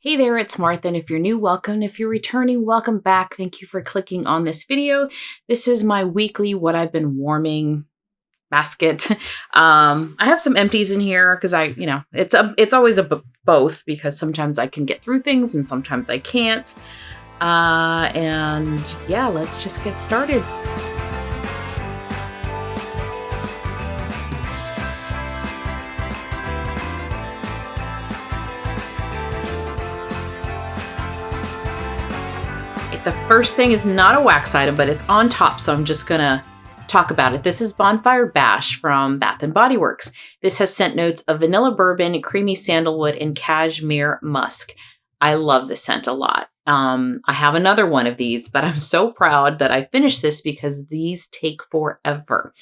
Hey there, it's Martha, and if you're new, welcome. If you're returning, welcome back. Thank you for clicking on this video. This is my weekly what I've been warming basket. I have some empties in here because it's always both because sometimes I can get through things and sometimes I can't. And yeah, let's just get started. The first thing is not a wax item, but it's on top, so I'm just gonna talk about it. This is Bonfire Bash from Bath & Body Works. This has scent notes of vanilla bourbon, creamy sandalwood, and cashmere musk. I love the scent a lot. I have another one of these, but I'm so proud that I finished this because these take forever.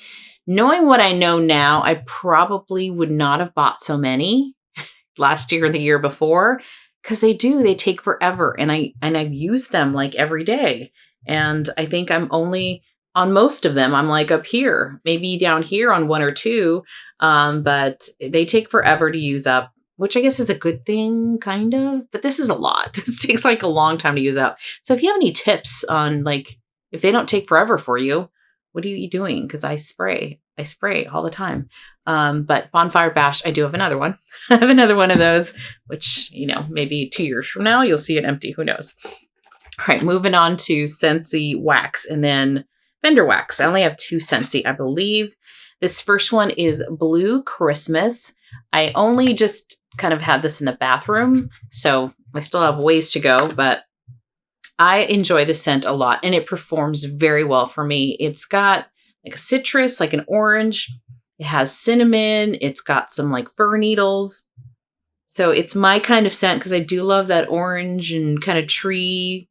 Knowing what I know now, I probably would not have bought so many last year or the year before. Because they take forever. And I've used them like every day. And I think I'm only on most of them. I'm like up here, maybe down here on one or two. But they take forever to use up, which I guess is a good thing, kind of. But this is a lot. This takes like a long time to use up. So if you have any tips on like, if they don't take forever for you, what are you doing? Because I spray all the time. But Bonfire Bash, I do have another one. I have another one of those, which, maybe 2 years from now, you'll see it empty. Who knows? All right, moving on to Scentsy wax and then Vendor wax. I only have 2 Scentsy, I believe. This first one is Blue Christmas. I only just kind of had this in the bathroom, so I still have ways to go, but I enjoy the scent a lot and it performs very well for me. It's got like a citrus, like an orange. It has cinnamon. It's got some like fir needles. So it's my kind of scent because I do love that orange and kind of tree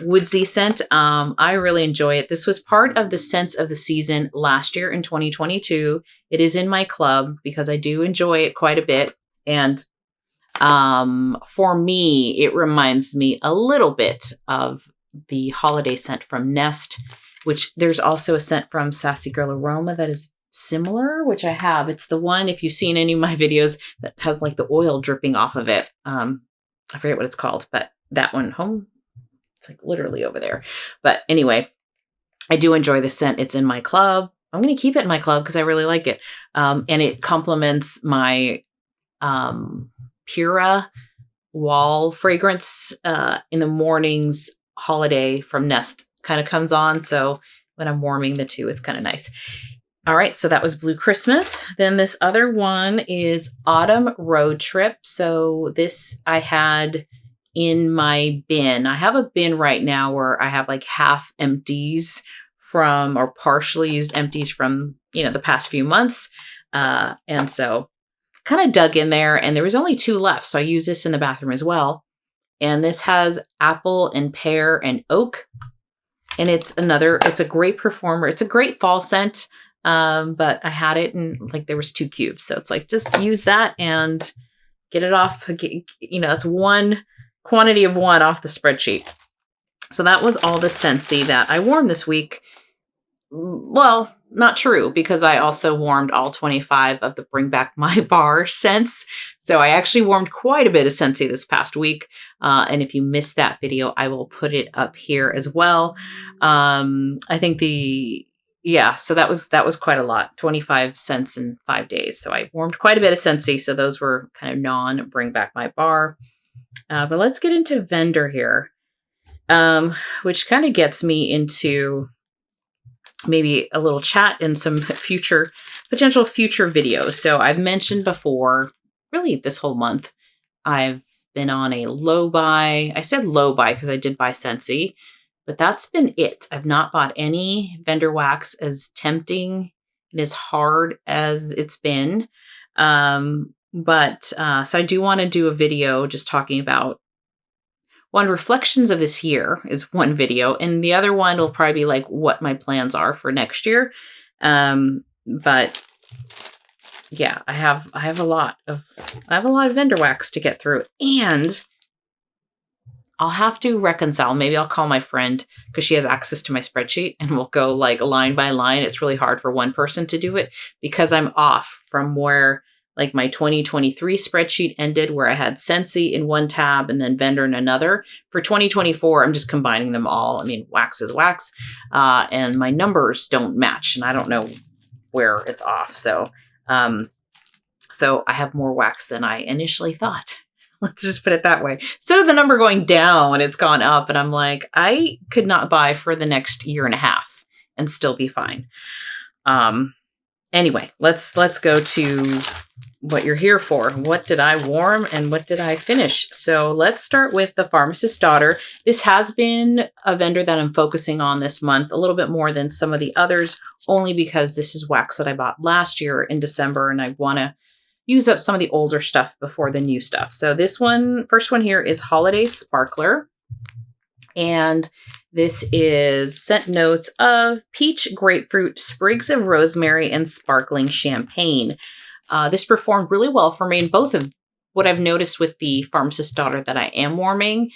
woodsy scent. I really enjoy it. This was part of the Scents of the Season last year in 2022. It is in my club because I do enjoy it quite a bit. And for me, it reminds me a little bit of the holiday scent from Nest, which there's also a scent from Sassy Girl Aroma that is similar, which I have. It's the one, if you've seen any of my videos, that has like the oil dripping off of it. I forget what it's called, but that one, it's like literally over there. But anyway, I do enjoy the scent. It's in my club. I'm going to keep it in my club because I really like it. And it complements my Pura wall fragrance in the mornings. Holiday from Nest kind of comes on. So when I'm warming the two, it's kind of nice. All right, so that was Blue Christmas. Then this other one is Autumn Road Trip. So this I had in my bin. I have a bin right now where I have like half empties from, or partially used empties from, the past few months. And so kind of dug in there and there was only 2 left. So I use this in the bathroom as well. And this has apple and pear and oak. And it's a great performer. It's a great fall scent. But I had it and like there was 2 cubes. So it's like, just use that and get it off. That's one quantity of 1 off the spreadsheet. So that was all the Scentsy that I warmed this week. Well, not true, because I also warmed all 25 of the Bring Back My Bar scents. So I actually warmed quite a bit of Scentsy this past week. And if you missed that video, I will put it up here as well. I think so that was quite a lot, 25 scents in 5 days. So I warmed quite a bit of Scentsy. So those were kind of Bring Back My Bar. But let's get into Vendor here, which kind of gets me into maybe a little chat and some potential future videos. So I've mentioned before, really this whole month, I've been on a low buy. I said low buy because I did buy Scentsy, but that's been it. I've not bought any Vendor wax, as tempting and as hard as it's been. So I do want to do a video just talking about reflections of this year is one video, and the other one will probably be like what my plans are for next year. But yeah, I have a lot of Vendor wax to get through, and I'll have to reconcile. Maybe I'll call my friend because she has access to my spreadsheet and we'll go like line by line. It's really hard for one person to do it because I'm off from where like my 2023 spreadsheet ended where I had Scentsy in one tab and then vendor in another. For 2024, I'm just combining them all. I mean, wax is wax, and my numbers don't match, and I don't know where it's off. So I have more wax than I initially thought. Let's just put it that way. Instead of the number going down, it's gone up, and I'm like, I could not buy for the next year and a half and still be fine. Anyway, let's go to what you're here for. What did I warm and what did I finish? So let's start with the Pharmacist's Daughter. This has been a vendor that I'm focusing on this month, a little bit more than some of the others, only because this is wax that I bought last year in December, and I want to use up some of the older stuff before the new stuff. So this one, first one here is Holiday Sparkler. And this is scent notes of peach, grapefruit, sprigs of rosemary, and sparkling champagne. This performed really well for me in both of what I've noticed with the Pharmacist's Daughter that I am warming.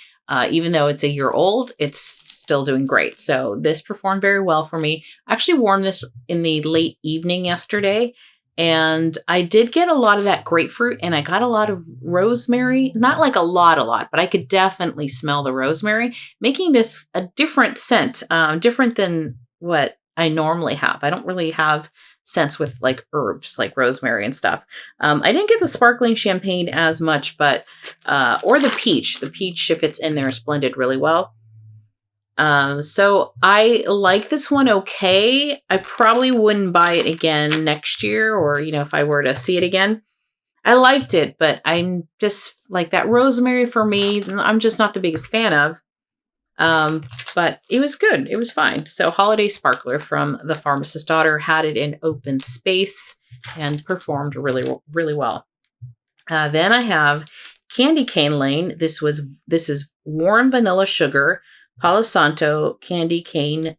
Even though it's a year old, it's still doing great. So this performed very well for me. I actually warmed this in the late evening yesterday, and I did get a lot of that grapefruit, and I got a lot of rosemary. Not like a lot, but I could definitely smell the rosemary, making this a different scent, different than what I normally have. I don't really have scents with like herbs, like rosemary and stuff. I didn't get the sparkling champagne as much, but, or the peach. The peach, if it's in there, is blended really well. So I like this one okay. I probably wouldn't buy it again next year, or, if I were to see it again. I liked it, but I'm just like that rosemary for me, I'm just not the biggest fan of. But it was good. It was fine. So Holiday Sparkler from the Pharmacist's Daughter, had it in open space and performed really, really well. Then I have Candy Cane Lane. This is warm vanilla sugar, Palo Santo candy cane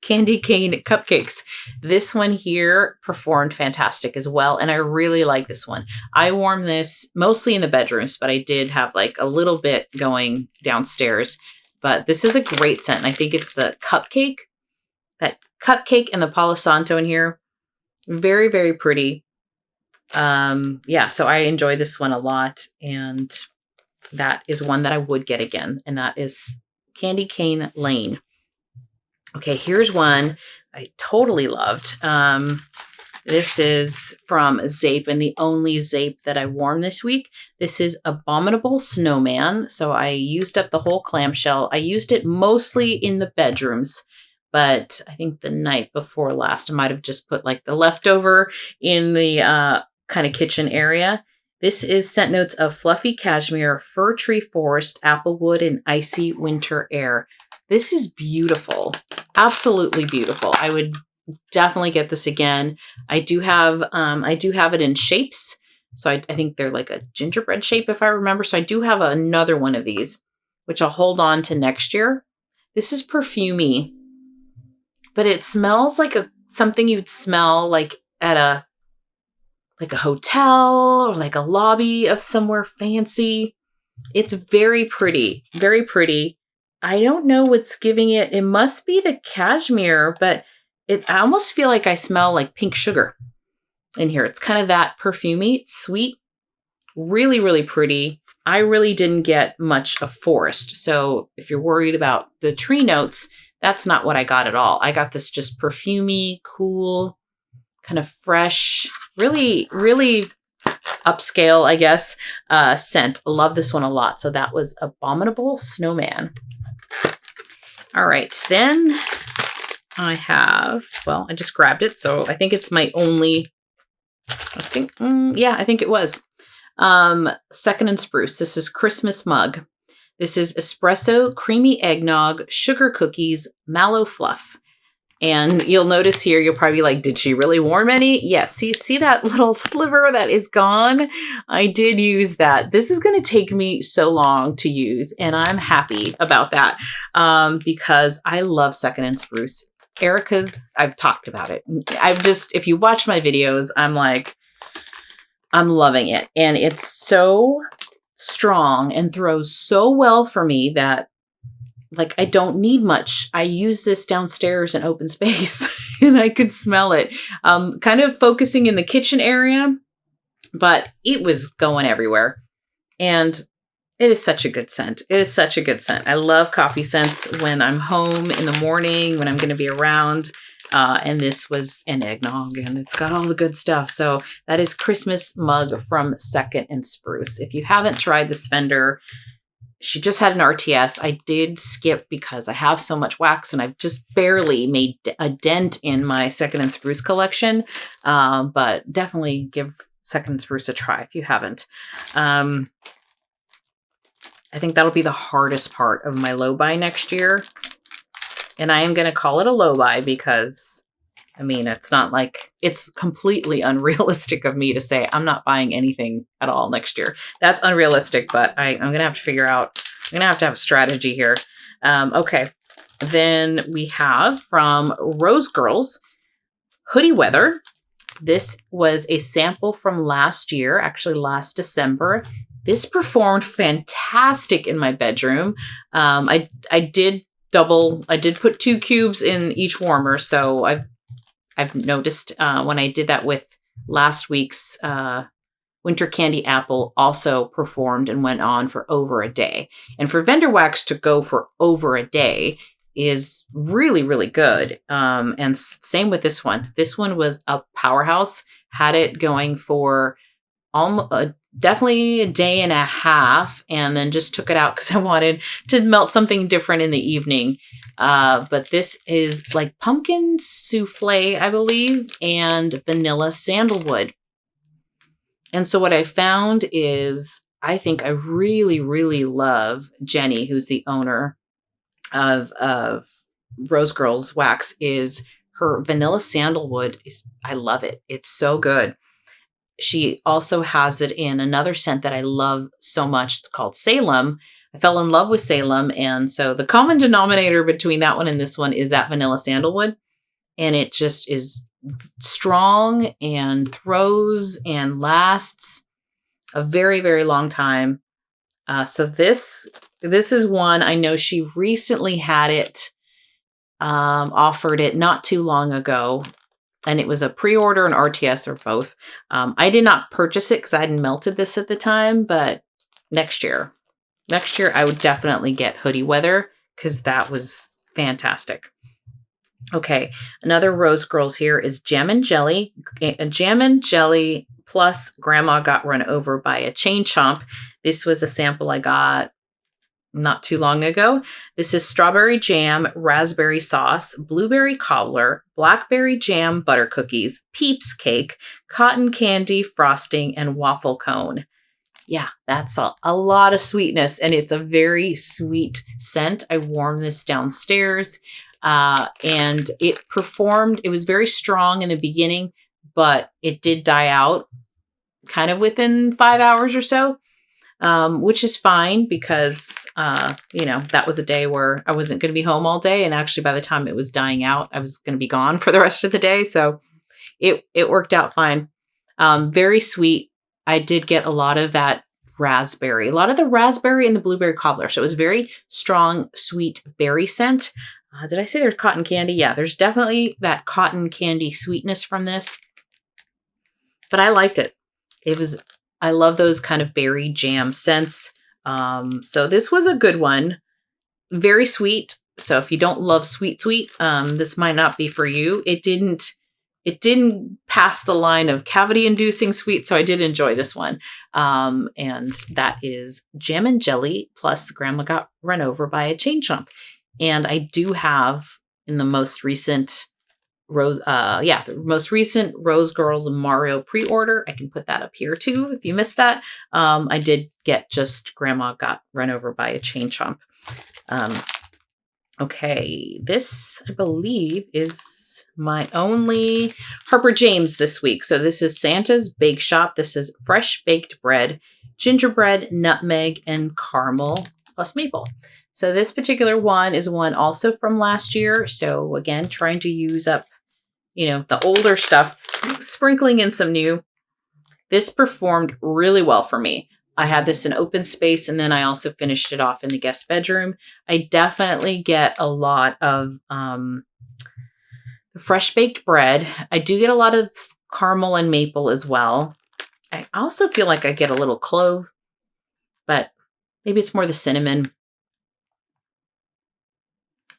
cupcakes. This one here performed fantastic as well, and I really like this one. I warmed this mostly in the bedrooms, but I did have like a little bit going downstairs. But this is a great scent, and I think it's the cupcake. That cupcake and the Palo Santo in here. Very, very pretty. Yeah, so I enjoy this one a lot, and that is one that I would get again, and that is Candy Cane Lane. Okay, here's one I totally loved. This is from Zeep, and the only Zeep that I warmed this week. This is Abominable Snowman. So I used up the whole clamshell. I used it mostly in the bedrooms, but I think the night before last, I might have just put like the leftover in the kind of kitchen area. This is scent notes of fluffy cashmere, fir tree forest, applewood, and icy winter air. This is beautiful. Absolutely beautiful. I would definitely get this again. I do have it in shapes. So I think they're like a gingerbread shape, if I remember. So I do have another one of these, which I'll hold on to next year. This is perfumey, but it smells like something you'd smell like at a hotel or like a lobby of somewhere fancy. It's very pretty, very pretty. I don't know what's giving it. It must be the cashmere, but I almost feel like I smell like pink sugar in here. It's kind of that perfumey, sweet, really, really pretty. I really didn't get much of forest. So if you're worried about the tree notes, that's not what I got at all. I got this just perfumey, cool, kind of fresh, really, really upscale, I guess, scent. Love this one a lot. So that was Abominable Snowman. All right, then I just grabbed it. So I think it's my only, I think it was. Second and Spruce. This is Christmas Mug. This is espresso, creamy eggnog, sugar cookies, mallow fluff. And you'll notice here, you'll probably be like, did she really warm any? Yes. See that little sliver that is gone? I did use that. This is going to take me so long to use, and I'm happy about that because I love Second and Spruce. Erica's, I've talked about it. If you watch my videos, I'm loving it. And it's so strong and throws so well for me that I don't need much. I use this downstairs in open space and I could smell it. Kind of focusing in the kitchen area, but it was going everywhere. And it is such a good scent. It is such a good scent. I love coffee scents when I'm home in the morning, when I'm going to be around. And this was an eggnog, and it's got all the good stuff. So that is Christmas Mug from Second and Spruce. If you haven't tried this vendor, she just had an RTS. I did skip because I have so much wax, and I've just barely made a dent in my Second and Spruce collection. But definitely give Second and Spruce a try if you haven't. I think that'll be the hardest part of my low buy next year. And I am going to call it a low buy because, I mean, it's not like it's completely unrealistic of me to say I'm not buying anything at all next year. That's unrealistic, but I'm going to have to figure out, I'm going to have a strategy here. Okay. Then we have from Rose Girls, Hoodie Weather. This was a sample from last year, actually last December. This performed fantastic in my bedroom. I did put 2 cubes in each warmer. So I've noticed when I did that with last week's Winter Candy Apple also performed and went on for over a day. And for vendor wax to go for over a day is really, really good. And same with this one. This one was a powerhouse, had it going for almost definitely a day and a half, and then just took it out because I wanted to melt something different in the evening. But this is like pumpkin souffle, I believe, and vanilla sandalwood. And so what I found is I think I really, really love Jenny, who's the owner of Rose Girls Wax, is her vanilla sandalwood I love it. It's so good. She also has it in another scent that I love so much called Salem. I fell in love with Salem. And so the common denominator between that one and this one is that vanilla sandalwood. And it just is strong and throws and lasts a very, very long time. So this is one I know she recently had it, offered it not too long ago. And it was a pre-order and RTS or both. I did not purchase it because I hadn't melted this at the time, but next year I would definitely get Hoodie Weather because that was fantastic. Okay, another Rose Girls here is Jammin Jelly. Jammin Jelly plus Grandma Got Run Over by a Chain Chomp. This was a sample I got not too long ago. This is strawberry jam, raspberry sauce, blueberry cobbler, blackberry jam butter cookies, Peeps cake, cotton candy frosting, and waffle cone. Yeah, that's a lot of sweetness, and it's a very sweet scent. I warmed this downstairs, and it performed. It was very strong in the beginning, but it did die out kind of within 5 hours or so. Which is fine because, that was a day where I wasn't going to be home all day. And actually by the time it was dying out, I was going to be gone for the rest of the day. So it worked out fine. Very sweet. I did get a lot of that raspberry, a lot of the raspberry and the blueberry cobbler. So it was very strong, sweet berry scent. Did I say there's cotton candy? Yeah, there's definitely that cotton candy sweetness from this, but I liked it. I love those kind of berry jam scents. So this was a good one. Very sweet. So if you don't love sweet, this might not be for you. It didn't pass the line of cavity inducing sweet. So I did enjoy this one. And that is Jammin Jelly plus Grandma Got Run Over by a Chain Chomp. And I do have in the most recent the most recent Rose Girls Mario pre-order. I can put that up here too if you missed that. I did get just Grandma Got Run Over by a Chain Chomp. Okay, this I believe is my only Harper James this week. So this is Santa's Bake Shop. This is fresh baked bread, gingerbread, nutmeg, and caramel plus maple. So this particular one is one also from last year. So again, trying to use up the older stuff, sprinkling in some new. This performed really well for me. I had this in open space, and then I also finished it off in the guest bedroom. I definitely get a lot of fresh baked bread. I do get a lot of caramel and maple as well. I also feel like I get a little clove, but maybe it's more the cinnamon.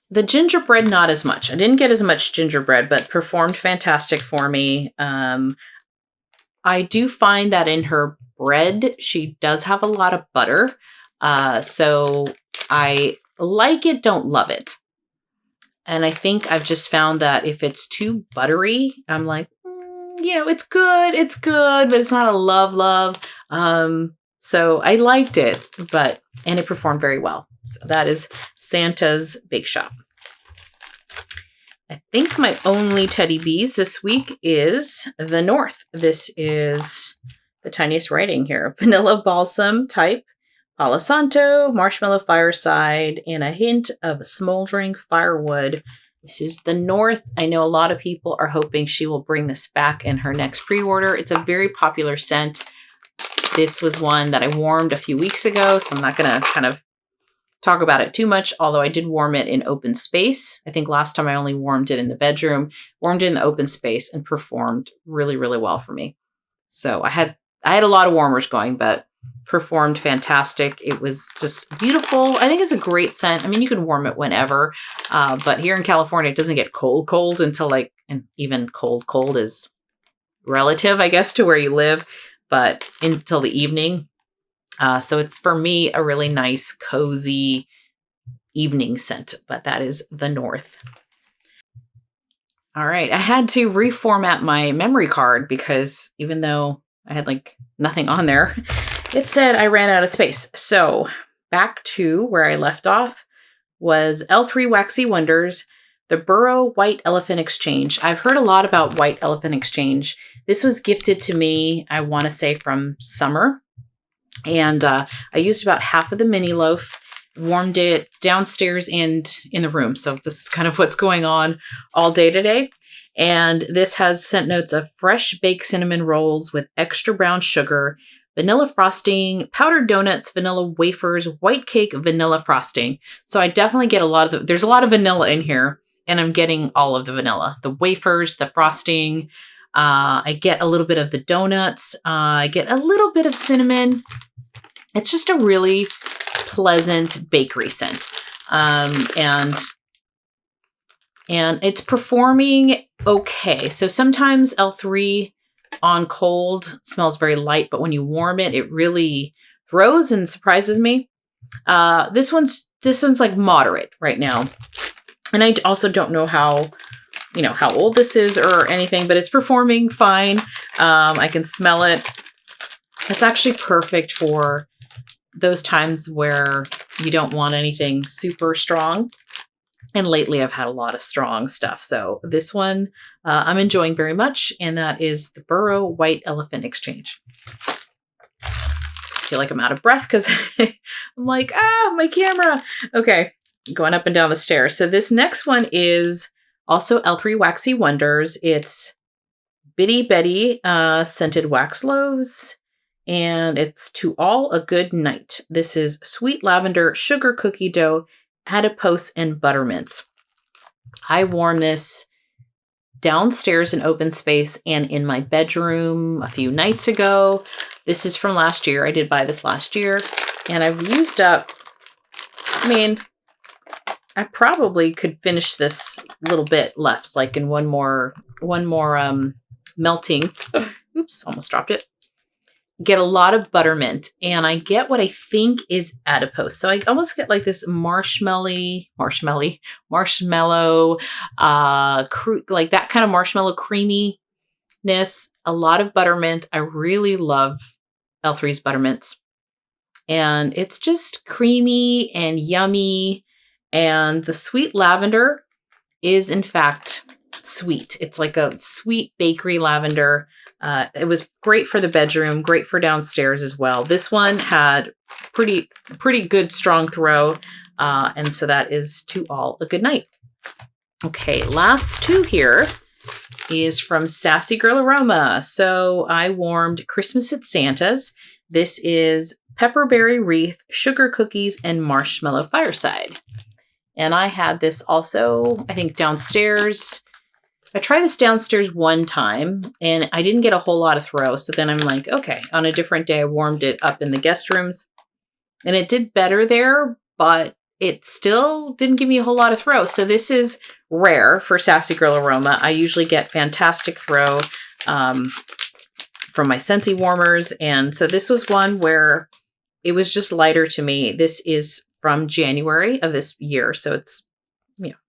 The gingerbread, not as much. I didn't get as much gingerbread, but performed fantastic for me. I do find that in her bread, she does have a lot of butter. So I like it, don't love it. And I think I've just found that if it's too buttery, I'm like, it's good, but it's not a love. So I liked it, and it performed very well. So that is Santa's Bake Shop. I think my only Teddy Bees this week is the North. This is the tiniest writing here. Vanilla Balsam type, Palo Santo, Marshmallow Fireside, and a hint of smoldering firewood. This is the North. I know a lot of people are hoping she will bring this back in her next pre-order. It's a very popular scent. This was one that I warmed a few weeks ago, so I'm not going to kind of talk about it too much, although I did warm it in open space. I think last time I only warmed it in the bedroom, warmed it in the open space, and performed really, really well for me. So I had a lot of warmers going, but performed fantastic. It was just beautiful. I think it's a great scent. I mean, you can warm it whenever, but here in California, it doesn't get cold until and even cold is relative, I guess, to where you live, but until the evening. So it's, for me, a really nice, cozy evening scent, but that is the North. All right. I had to reformat my memory card because even though I had nothing on there, it said I ran out of space. So back to where I left off was L3 Waxy Wonders, the Burrow White Elephant Exchange. I've heard a lot about White Elephant Exchange. This was gifted to me, I want to say, from summer. And I used about half of the mini loaf, warmed it downstairs and in the room. So this is kind of what's going on all day today. And this has scent notes of fresh baked cinnamon rolls with extra brown sugar, vanilla frosting, powdered donuts, vanilla wafers, white cake, vanilla frosting. So I definitely get there's a lot of vanilla in here, and I'm getting all of the vanilla, the wafers, the frosting. I get a little bit of the donuts. I get a little bit of cinnamon. It's just a really pleasant bakery scent. And it's performing okay. So sometimes L3 on cold smells very light, but when you warm it, it really throws and surprises me. This one's like moderate right now. And I also don't know how old this is or anything, but it's performing fine. I can smell it. It's actually perfect for those times where you don't want anything super strong. And lately I've had a lot of strong stuff. So this one I'm enjoying very much. And that is the Burrow White Elephant Exchange. I feel like I'm out of breath because I'm like, my camera. Okay, going up and down the stairs. So this next one is also L3 Waxy Wonders. It's Bitty Betty scented wax loaves. And it's To All A Goodnight. This is sweet lavender, sugar cookie dough, adipose, and buttermints. I warmed this downstairs in open space and in my bedroom a few nights ago. This is from last year. I did buy this last year. And I've used up, I probably could finish this little bit left, like in one more melting. Oops, almost dropped it. Get a lot of buttermint, and I get what I think is adipose. So I almost get like this marshmallow, like that kind of marshmallow creaminess, a lot of buttermint. I really love L3's buttermints, and it's just creamy and yummy. And the sweet lavender is in fact sweet. It's like a sweet bakery lavender. It was great for the bedroom, great for downstairs as well. This one had pretty good strong throw. And so that is To All A Goodnight. Okay, last two here is from Sassy Girl Aroma. So I warmed Christmas at Santa's. This is Pepperberry Wreath, Sugar Cookies, and Marshmallow Fireside. And I had this also, I think, downstairs. I tried this downstairs one time and I didn't get a whole lot of throw. So then I'm like, okay, on a different day, I warmed it up in the guest rooms and it did better there, but it still didn't give me a whole lot of throw. So this is rare for Sassy Girl Aroma. I usually get fantastic throw from my Scentsy warmers. And so this was one where it was just lighter to me. This is from January of this year. So it's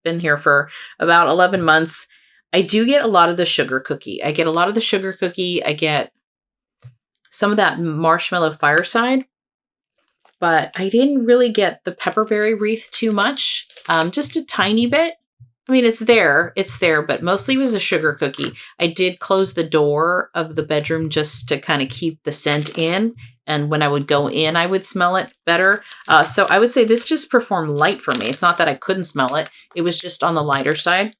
been here for about 11 months. I do get a lot of the sugar cookie. I get some of that marshmallow fireside, but I didn't really get the pepperberry wreath too much. Just a tiny bit. I mean, it's there, but mostly it was a sugar cookie. I did close the door of the bedroom just to kind of keep the scent in. And when I would go in, I would smell it better. So I would say this just performed light for me. It's not that I couldn't smell it. It was just on the lighter side.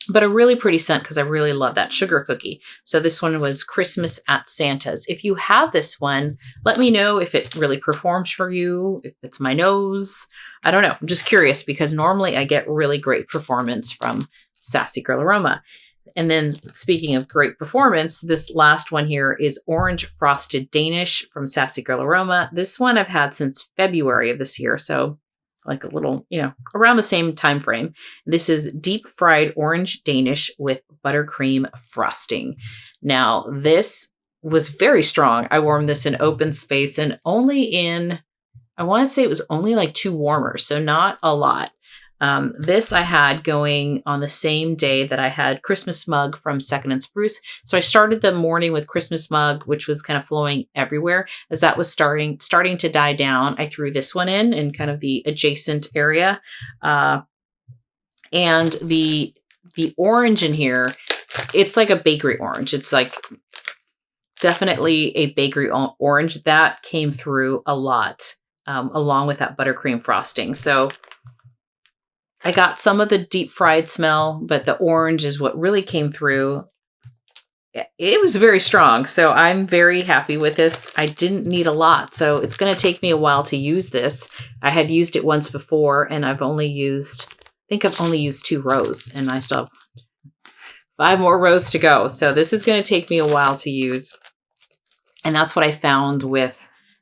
But a really pretty scent because I really love that sugar cookie. So this one was Christmas at Santa's. If you have this one, let me know if it really performs for you, if it's my nose. I don't know. I'm just curious because normally I get really great performance from Sassy Girl Aroma. And then speaking of great performance, this last one here is Orange Frosted Danish from Sassy Girl Aroma. This one I've had since February of this year. So like a little, around the same time frame. This is deep fried orange Danish with buttercream frosting. Now, this was very strong. I warmed this in open space and I want to say it was only like 2 warmers, so not a lot. This I had going on the same day that I had Christmas Mug from Second and Spruce. So I started the morning with Christmas Mug, which was kind of flowing everywhere. As that was starting to die down, I threw this one in kind of the adjacent area. And the orange in here, it's like a bakery orange. It's like definitely a bakery orange that came through a lot, along with that buttercream frosting. So I got some of the deep fried smell, but the orange is what really came through. It was very strong, so I'm very happy with this. I didn't need a lot, so it's going to take me a while to use this. I had used it once before, and I've only used 2 rows, and I still have 5 more rows to go. So this is going to take me a while to use, and that's what I found with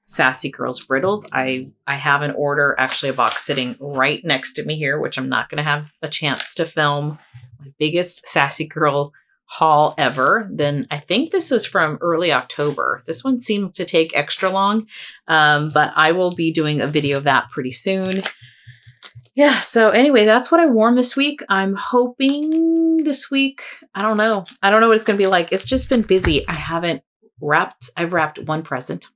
Sassy Girls Brittles. I have an order, actually a box sitting right next to me here, which I'm not going to have a chance to film. My biggest Sassy Girl haul ever. Then I think this was from early October. This one seemed to take extra long, but I will be doing a video of that pretty soon. Yeah, so anyway, that's what I warmed this week. I'm hoping this week, I don't know what it's going to be like. It's just been busy. I've wrapped 1 present.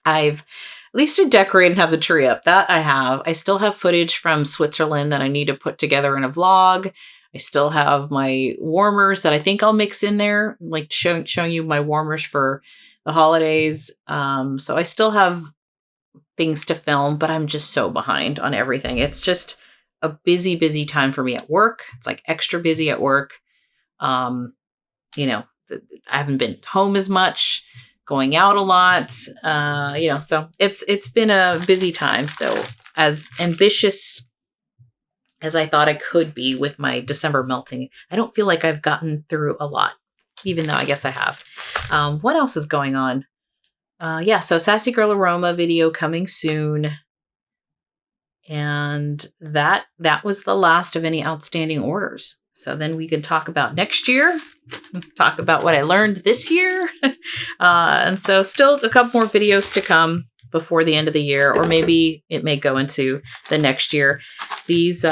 I've at least to decorate and have the tree up. That I have. I still have footage from Switzerland that I need to put together in a vlog. I still have my warmers that I think I'll mix in there, like showing you my warmers for the holidays. So I still have things to film, but I'm just so behind on everything. It's just a busy, busy time for me at work. It's like extra busy at work. I haven't been home as much. Going out a lot, so it's been a busy time. So as ambitious as I thought I could be with my December melting, I don't feel like I've gotten through a lot, even though I guess I have. What else is going on? So Sassy Girl Aroma video coming soon. And that was the last of any outstanding orders. So then we can talk about next year, talk about what I learned this year. And so still a couple more videos to come before the end of the year, or maybe it may go into the next year. These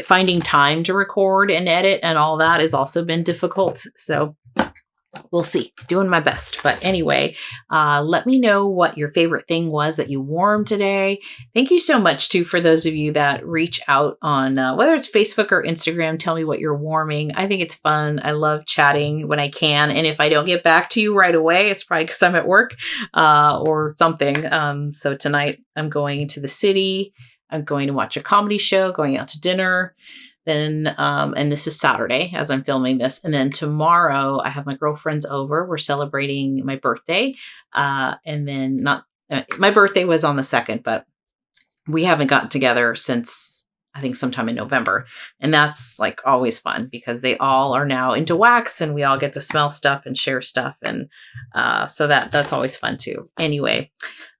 finding time to record and edit and all that has also been difficult. So we'll see. Doing my best. But anyway, let me know what your favorite thing was that you warmed today. Thank you so much, too, for those of you that reach out on whether it's Facebook or Instagram. Tell me what you're warming. I think it's fun. I love chatting when I can. And if I don't get back to you right away, it's probably because I'm at work or something. So tonight I'm going to the city. I'm going to watch a comedy show, going out to dinner. Then, and this is Saturday as I'm filming this. And then tomorrow I have my girlfriends over. We're celebrating my birthday. And then my birthday was on the 2nd, but we haven't gotten together since I think sometime in November. And that's like always fun because they all are now into wax and we all get to smell stuff and share stuff. And so that's always fun too. Anyway,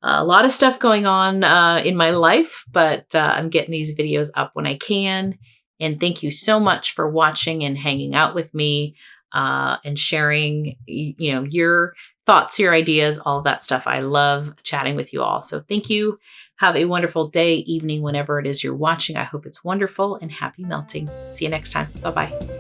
a lot of stuff going on in my life, but I'm getting these videos up when I can. And thank you so much for watching and hanging out with me and sharing, your thoughts, your ideas, all of that stuff. I love chatting with you all. So thank you. Have a wonderful day, evening, whenever it is you're watching. I hope it's wonderful and happy melting. See you next time. Bye-bye.